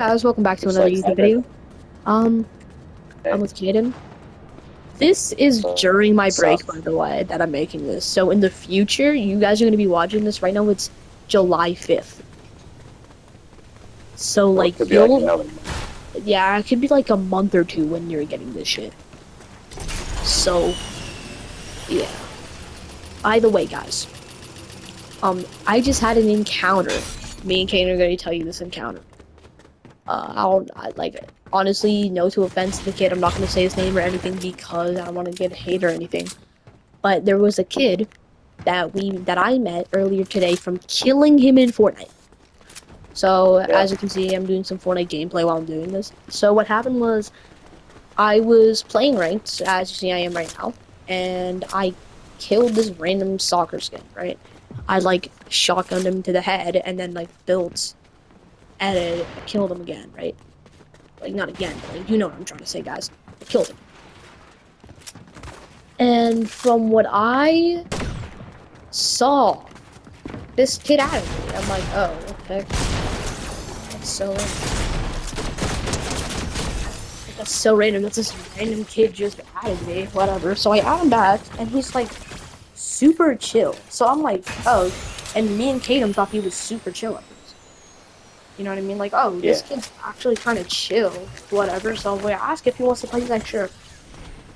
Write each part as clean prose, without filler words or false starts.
Guys, welcome back to It's another like YouTube 10 video. minutes. Um, I'm Okay. with Jaden. This is during my Sup? break, by the way, that I'm making this. So in the future, you guys are gonna be watching this. Right now, it's July 5th. So So it like could be like you'll, another month. yeah, it could be like a month or two when you're getting this shit. So yeah. By the way, guys, I just had an encounter. Me and Kane are gonna tell you this encounter. Like honestly, no to offense to the kid. I'm not gonna say his name or anything because I don't want to get hate or anything. But there was a kid that I met earlier today from killing him in Fortnite. So Yeah. as you can see, I'm doing some Fortnite gameplay while I'm doing this. So what happened was I was playing ranked, as you see I am right now, and I killed this random soccer skin, right? I like shotgunned him to the head and then like built and killed him again, right? Like not again, but like you know what I'm trying to say, guys. I killed him. And from what I saw, this kid added me. I'm like, oh, okay. That's so that's so random. That's this random kid just added me, whatever. So I add him back, and he's like super chill. So I'm like, oh, and me and Tatum thought he was super chill at first. You know what I mean? Like, oh, this Yeah. kid's actually kind of chill, whatever. So we ask if he wants to play. He's like, sure.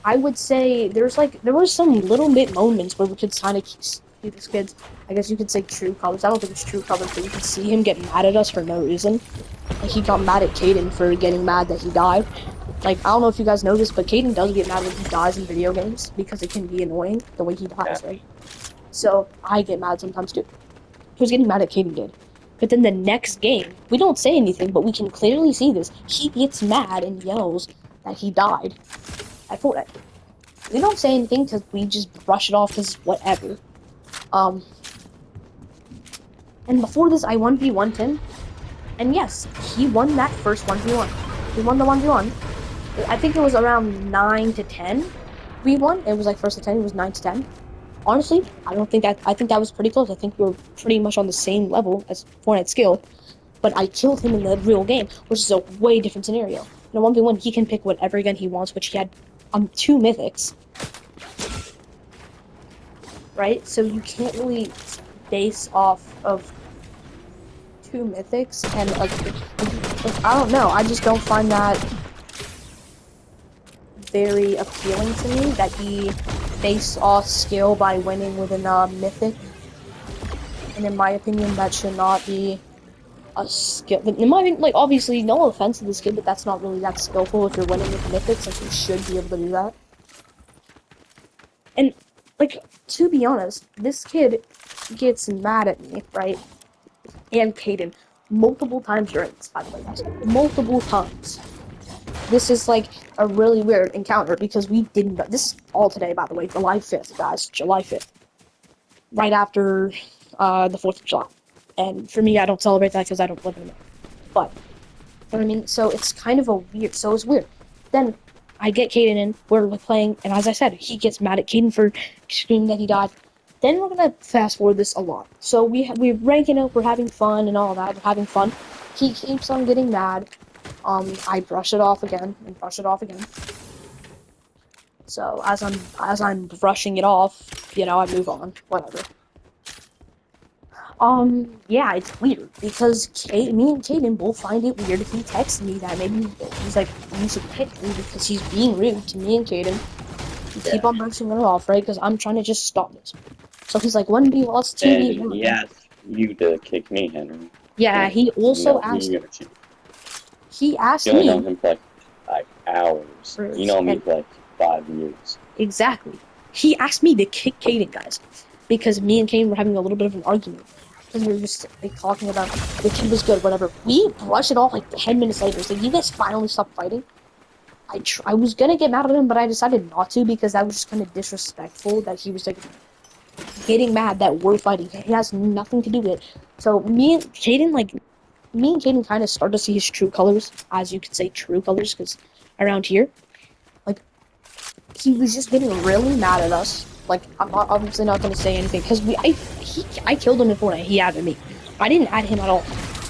I would say there was some little bit moments where we could kind of see this kid's, I guess you could say true colors. I don't think it's true colors, but you could see him get mad at us for no reason. Like he got mad at Caden for getting mad that he died. Like I don't know if you guys know this, but Caden does get mad when he dies in video games because it can be annoying the way he Yeah. dies, right? So I get mad sometimes too. He was getting mad at Caden did. But then the next game, we don't say anything, but we can clearly see this. He gets mad and yells that he died at Fortnite. We don't say anything because we just brush it off because whatever. Um, and before this, I 1v1 him, and yes, he won that first 1v1. He won the 1v1. I think it was around 9 to 10. We won. It was like first to 10, it was 9 to 10. Honestly, I think that was pretty close. I think we were pretty much on the same level as Fortnite skill, but I killed him in the real game, which is a way different scenario. In a 1v1, he can pick whatever gun he wants, which he had 2 mythics, right? So you can't really base off of 2 mythics and like I don't know. I just don't find that very appealing to me that he based off skill by winning within a mythic. And in my opinion, that should not be a skill. In my opinion, like obviously, no offense to this kid, but that's not really that skillful if you're winning with mythics. Like you should be able to do that. And like to be honest, this kid gets mad at me, right? And Caden multiple times during this, by the way, guys. Multiple times. This is like a really weird encounter because we didn't. This is all today, by the way, July 5th, guys. July 5th, right after the 4th of July. And for me, I don't celebrate that because I don't live in America. But you know what I mean. So it's kind of a weird. So it's weird. Then I get Caden in. We're playing, and as I said, he gets mad at Caden for screaming that he died. Then we're gonna fast forward this a lot. So we're ranking up, we're having fun and all that. We're having fun. He keeps on getting mad. I brush it off again and brush it off again. So as I'm brushing it off, you know, I move on. Whatever. Yeah, it's weird because me and Caden both find it weird if he texts me that maybe he's like, you should pick me because he's being rude to me and Caden. We keep Yeah. on brushing it off, right? Because I'm trying to just stop this. So he's like, 1v, let's And he 2v1. asked you to kick me, Henry. Yeah, And he you also know he's asked, gonna cheat. he asked You only know me him for like hours. You know me and for like 5 years. exactly. He asked me to kick Caden, guys, because me and Caden were having a little bit of an argument. Because we were just like talking about the kid was good, whatever. We brushed it off like 10 minutes later. It's like, you guys finally stopped fighting. I was gonna get mad at him, but I decided not to because that was just kind of disrespectful that he was like getting mad that we're fighting. It has nothing to do with it. So me and Caden kind of started to see his true colors, as you could say true colors, because around here, like he was just getting really mad at us. Like I'm obviously not gonna say anything because I killed him in Fortnite. He added me. I didn't add him at all.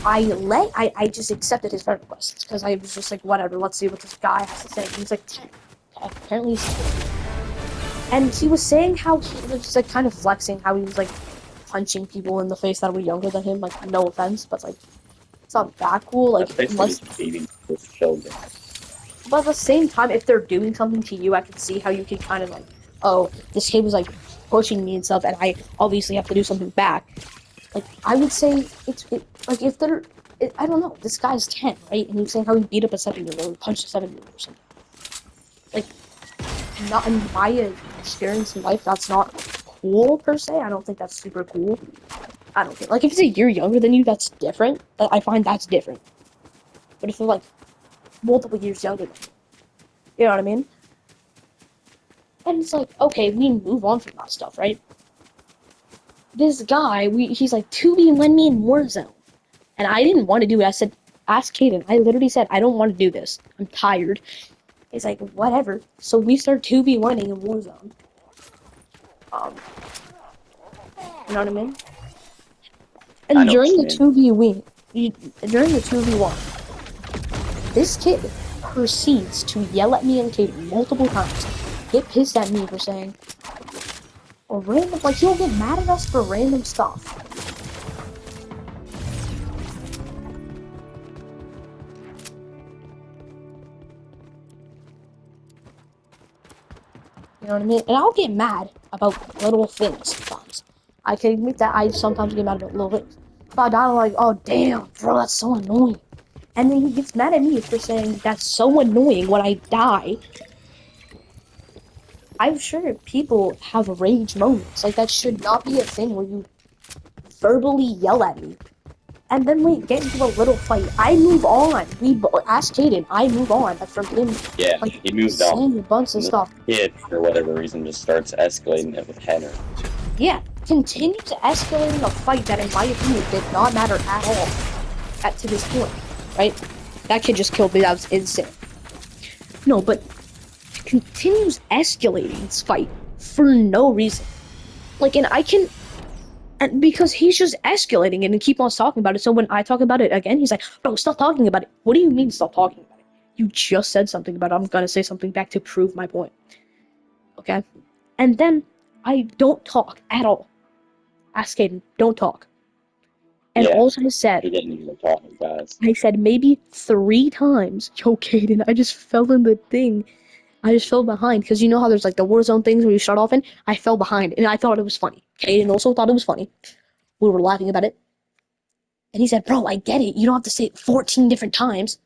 I just accepted his friend requests because I was just like, whatever, let's see what this guy has to say. He's like 10. Apparently he's 10. And he was saying how he was just like kind of flexing how he was like punching people in the face that were younger than him. Like, no offense, but like it's not that cool. Like, That's basically unless, just beating with children. but at the same time, if they're doing something to you, I can see how you can kind of like, oh, this kid was like pushing me and stuff, and I obviously have to do something back. Like, I would say like if they're, I don't know, this guy's 10, right? And he's saying how he beat up a 7-year-old, he punched a 7-year-old or something. Like, not in my experience in life, that's not cool per se. I don't think that's super cool. I don't think, like, if he's a year younger than you, that's different. I find that's different. But if they're like multiple years younger than you know what I mean? And it's like, okay, we move on from that stuff, right? This guy, he's like, 2v lend me in Warzone. And I didn't want to do it. I said, ask Caden. I literally said, I don't want to do this. I'm tired. He's like, whatever. So we start 2v1ing in Warzone. You know what I mean? I And know during what the you mean. 2v1, during the 2v1, this kid proceeds to yell at me and Caden multiple times. Get pissed at me for saying, or random, like he'll get mad at us for random stuff. You know what I mean? And I'll get mad about little things sometimes. I can admit that I sometimes get mad about little things. But I'm like, oh damn, bro, that's so annoying. And then he gets mad at me for saying that's so annoying when I die. I'm sure people have rage moments. Like that should not be a thing where you verbally yell at me. And then we get into a little fight. I move on. Ask Caden. I move on from him. Yeah, Like he moved on. saying a bunch of And the stuff. kid, for whatever reason, just starts escalating it with Henry. Yeah, continue to escalating a fight that, in my opinion, did not matter at all to this point, right? That kid just killed me. That was insane. No, but continues escalating this fight for no reason. Like, and I can, and because he's just escalating it and keep on talking about it. So when I talk about it again, he's like, "Bro, stop talking about it." What do you mean stop talking about it? You just said something about it. I'm gonna say something back to prove my point. Okay, and then I don't talk at all. Ask Caden, don't talk. And Yeah, also I said, he didn't even talk fast. I said maybe 3 times, yo, Caden, I just fell in the thing. I just fell behind, because you know how there's like the Warzone things where you start off in? I fell behind, and I thought it was funny. Caden also thought it was funny. We were laughing about it. And he said, bro, I get it. You don't have to say it 14 different times.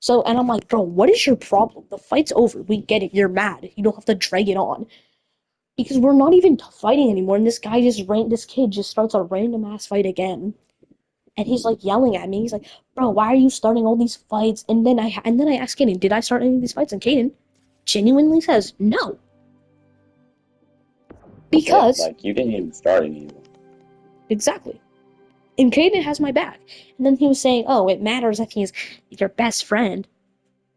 So, and I'm like, bro, what is your problem? The fight's over. We get it. You're mad. You don't have to drag it on. Because we're not even fighting anymore, and this kid just starts a random ass fight again. And he's like yelling at me. He's like, "Bro, why are you starting all these fights?" And then I asked Caden, "Did I start any of these fights?" And Caden genuinely says, "No," Yeah, because like, you didn't even start anything. exactly. And Caden has my back. And then he was saying, "Oh, it matters if he's your best friend."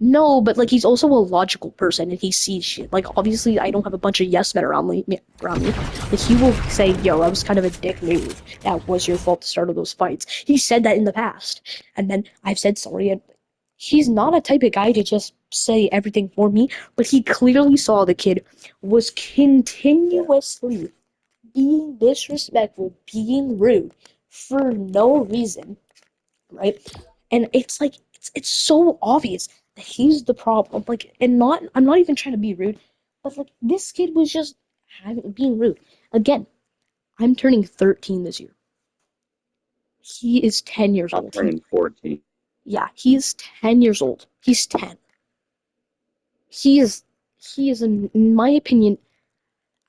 No, but like he's also a logical person and he sees shit. Like obviously, I don't have a bunch of yes men around me. Like he will say, "Yo, that was kind of a dick move. That was your fault to start all those fights." He said that in the past, and then I've said sorry. And he's not a type of guy to just say everything for me, but he clearly saw the kid was continuously being disrespectful, being rude for no reason, right? And it's like it's so obvious that he's the problem. Like, and not I'm not even trying to be rude, but like this kid was just being rude. Again, I'm turning 13 this year. He is 10 years I'm old. turning 14. Yeah, he is 10 years old. He's 10. He is in my opinion,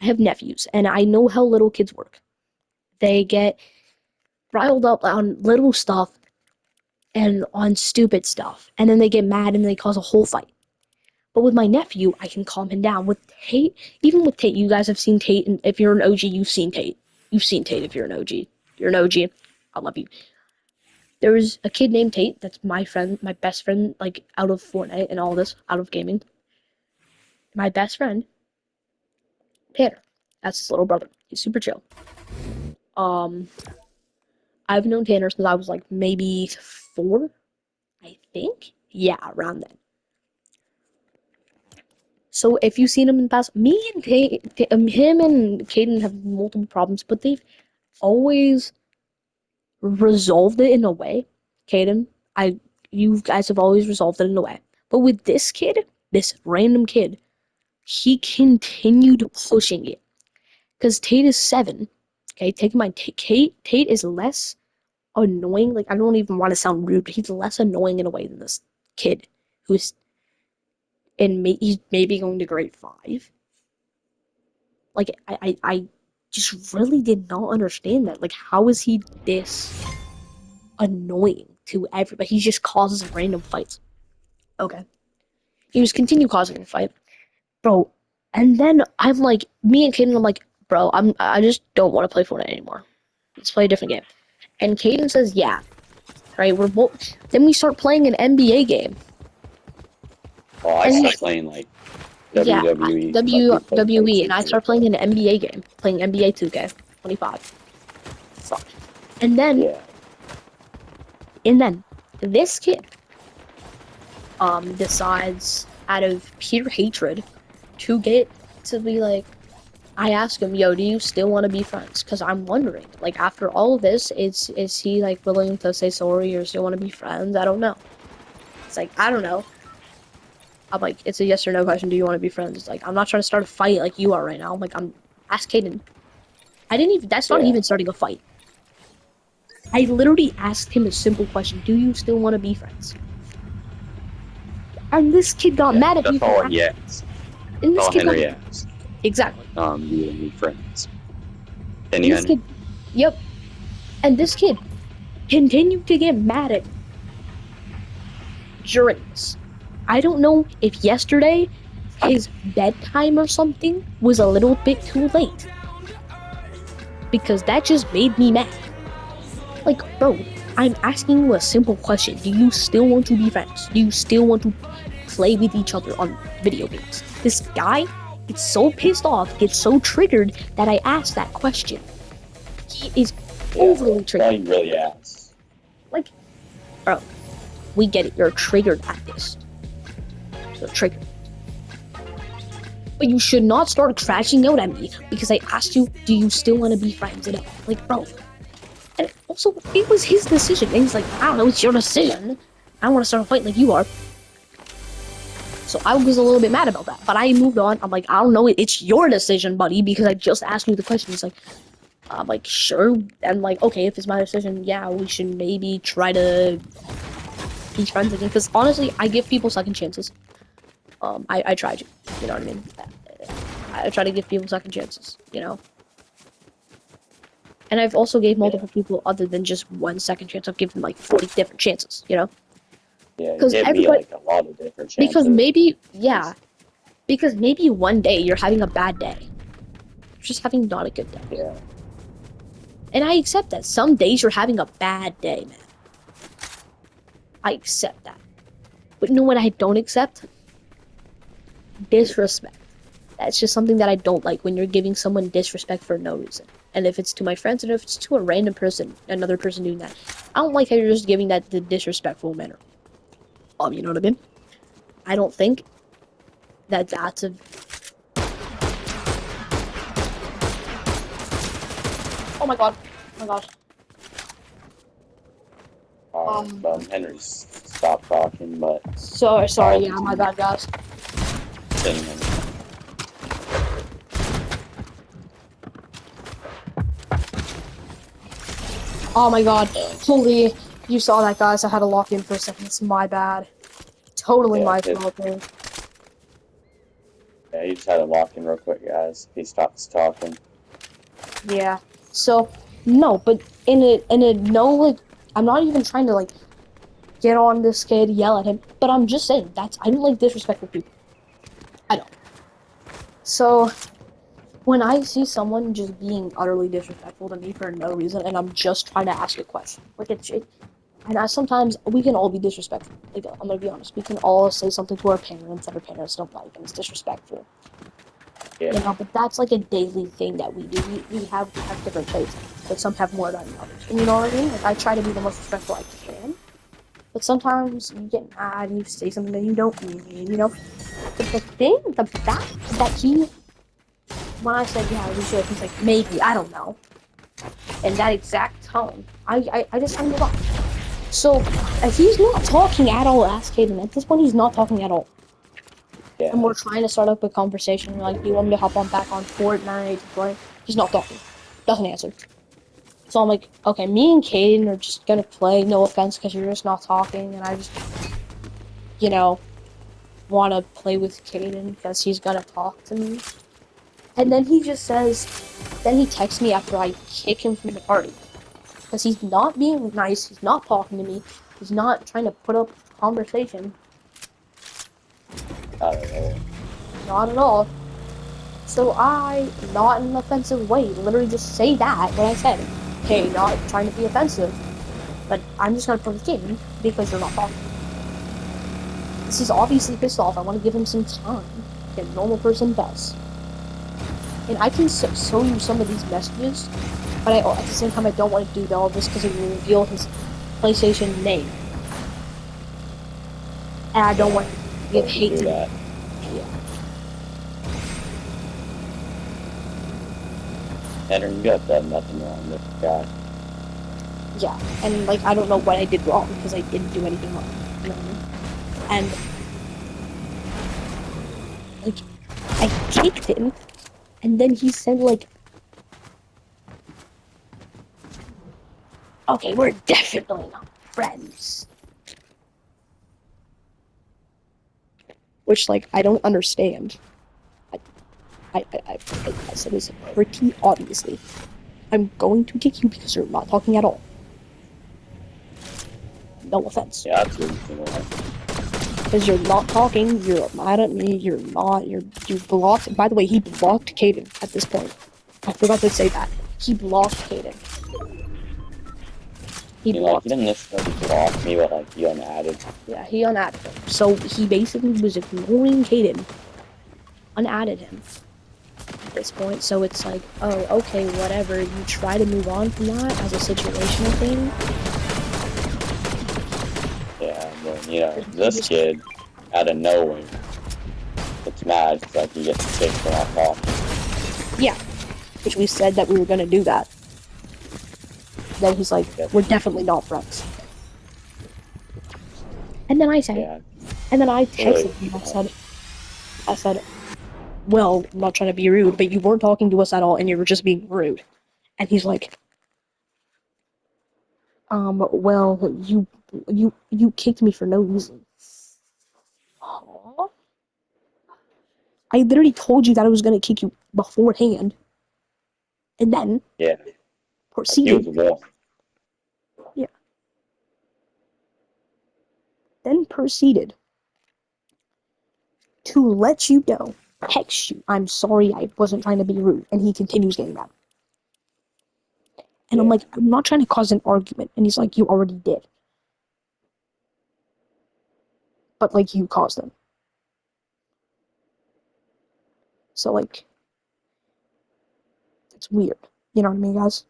I have nephews and I know how little kids work. They get riled up on little stuff and on stupid stuff, and then they get mad and they cause a whole fight. But with my nephew, I can calm him down. With Tate, even with Tate, you guys have seen Tate, and if you're an OG, you've seen Tate. You've seen Tate if you're an OG. You're an OG. I love you. There was a kid named Tate that's my friend, my best friend, like out of Fortnite and all this, out of gaming. My best friend, Tanner. That's his little brother. He's super chill. Um, I've known Tanner since I was like maybe 4, I think. Yeah, around then. So if you've seen him in the past, him and Caden have multiple problems, but they've always resolved it in a way. Caden, you guys have always resolved it in a way. But with this kid, this random kid, he continued pushing it. Because Tate is 7. Okay, take in mind, Tate is less annoying. Like, I don't even want to sound rude, but he's less annoying in a way than this kid who's he's maybe going to grade 5. Like, I just really did not understand that. Like, how is he this annoying to everybody? He just causes random fights. Okay. He just continue causing a fight. Bro, and then I'm like, me and Caden, I'm like, bro, I just don't want to play Fortnite anymore. Let's play a different game. And Caden says, yeah. Right, we're both. Then we start playing an NBA game. Oh, I start playing like Yeah, WWE. like, we play WWE, and I PlayStation. start playing an NBA game, playing NBA 2K25. So, and then, Yeah. this kid, decides out of pure hatred to get to be like, I ask him, yo, do you still want to be friends? Because I'm wondering, like, after all of this, is he like willing to say sorry or still want to be friends? I don't know. It's like, I don't know. I'm like, it's a yes or no question. Do you want to be friends? It's like, I'm not trying to start a fight like you are right now. I'm like, ask Caden. I didn't even, that's not Yeah. even starting a fight. I literally asked him a simple question. Do you still want to be friends? And this kid got mad at me That's for all he asked. and That's this all kid Henry got, asked. exactly. You and me friends. And Any this kid, yep. And this kid continued to get mad at me during this. I don't know if yesterday his bedtime or something was a little bit too late. Because that just made me mad. Like, bro, I'm asking you a simple question. Do you still want to be friends? Do you still want to play with each other on video games? This guy gets so pissed off, gets so triggered that I asked that question. He is overly All triggered. he really asked. Like, bro, we get it. You're triggered at this. You're triggered. But you should not start crashing out at me because I asked you, do you still want to be friends? And like, bro. And also, it was his decision. And he's like, I don't know, it's your decision. I don't want to start a fight like you are. So I was a little bit mad about that. But I moved on. I'm like, I don't know, it's your decision, buddy, because I just asked you the question. He's like, I'm like, sure. And like, okay, if it's my decision, yeah, we should maybe try to be friends again. Because honestly, I give people second chances. I try to, you know what I mean? I try to give people second chances, you know? And I've also gave multiple people other than just 1 second chance. I've given like 40 different chances, you know? Yeah, Because he gave me like a lot of different chances. Because maybe, yeah. Because maybe one day you're having a bad day. You're just having not a good day. Yeah. And I accept that. Some days you're having a bad day, man. I accept that. But you know what I don't accept? Disrespect. That's just something that I don't like when you're giving someone disrespect for no reason. And if it's to my friends and if it's to a random person, another person doing that, I don't like how you're just giving that the disrespectful manner. You know what I mean? I don't think that that's a... Oh my god. Oh my gosh. Henry stopped talking, but Sorry, yeah, my bad, guys. saying him. Oh my god. Holy, you saw that, guys. I had to lock in for a second. It's my bad. Totally my fault, dude. Yeah, he just had to lock in real quick, guys. He stops talking. Yeah. So, no, but in a no, like, I'm not even trying to, like, get on this kid, yell at him, but I'm just saying, I don't like disrespectful people. I don't. So, when I see someone just being utterly disrespectful to me for no reason, and I'm just trying to ask a question, like, and sometimes we can all be disrespectful. Like, I'm gonna be honest, we can all say something to our parents that our parents don't like, and it's disrespectful. Yeah. You know, but that's like a daily thing that we do. We have different traits. but some have more than others. And you know what I mean? Like, I try to be the most respectful I can. But sometimes you get mad and you say something that you don't mean, you know? But the fact that when I said, yeah, we should, he's like, maybe, I don't know. In that exact tone, I just trying to move on. So, if he's not talking at all, ask Caden. At this point, he's not talking at all. Yeah. And we're trying to start up a conversation, like, do you want me to hop on back on Fortnite to play? He's not talking. Doesn't answer. So I'm like, okay, me and Caden are just gonna play, no offense, because you're just not talking, and I just, you know, want to play with Caden because he's gonna talk to me. And then he just says, then he texts me after I kick him from the party. Because he's not being nice, he's not talking to me, he's not trying to put up conversation. Not at all. Not at all. So I, not in an offensive way, literally just say that when I said, okay, not trying to be offensive, but I'm just gonna play the game because you're not talking. This is obviously pissed off. I want to give him some time, like a normal person does. And I can show you some of these messages, but at the same time, I don't want to do all this because it will reveal his PlayStation name. And I don't want to give hate to that. Yeah. Henry, you got done nothing wrong with this guy. Yeah, and like I don't know what I did wrong because I didn't do anything wrong. You know what I mean? And like I kicked him, and then he said like, "Okay, we're definitely not friends." Which like I don't understand. I said this pretty obviously. I'm going to kick you because you're not talking at all. No offense. Yeah, that's everything wrong. Because you're not talking, you're mad at me, you blocked. By the way, he blocked Caden at this point. I forgot to say that. He blocked Caden. He blocked. He didn't necessarily block me, but like he unadded. Yeah, he unadded him. So he basically was ignoring Caden. Unadded him at this point. So it's like, oh, okay, whatever. You try to move on from that as a situational thing. Yeah, but you know, this kid out of nowhere gets mad because like he gets kicked for not talking. Yeah, which we said that we were gonna do that. Then he's like, we're definitely not friends. And then I said, Yeah. and then I texted him. I said, well, I'm not trying to be rude, but you weren't talking to us at all, and you were just being rude. And he's like, well, you kicked me for no reason. Aww. I literally told you that I was gonna kick you beforehand, and then Yeah. proceeded. He was the one. Yeah. Then proceeded to let you know, text you, I'm sorry, I wasn't trying to be rude, and he continues getting mad. And Yeah. I'm like, I'm not trying to cause an argument, and he's like, you already did. But like, you caused them. So like, it's weird. You know what I mean, guys?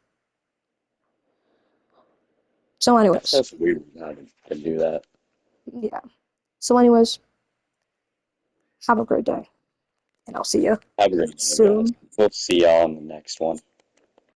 So anyways. That's weird how to do that. Yeah. So anyways, have a great day. And I'll see you Have a great day, soon. guys. We'll see y'all in the next one.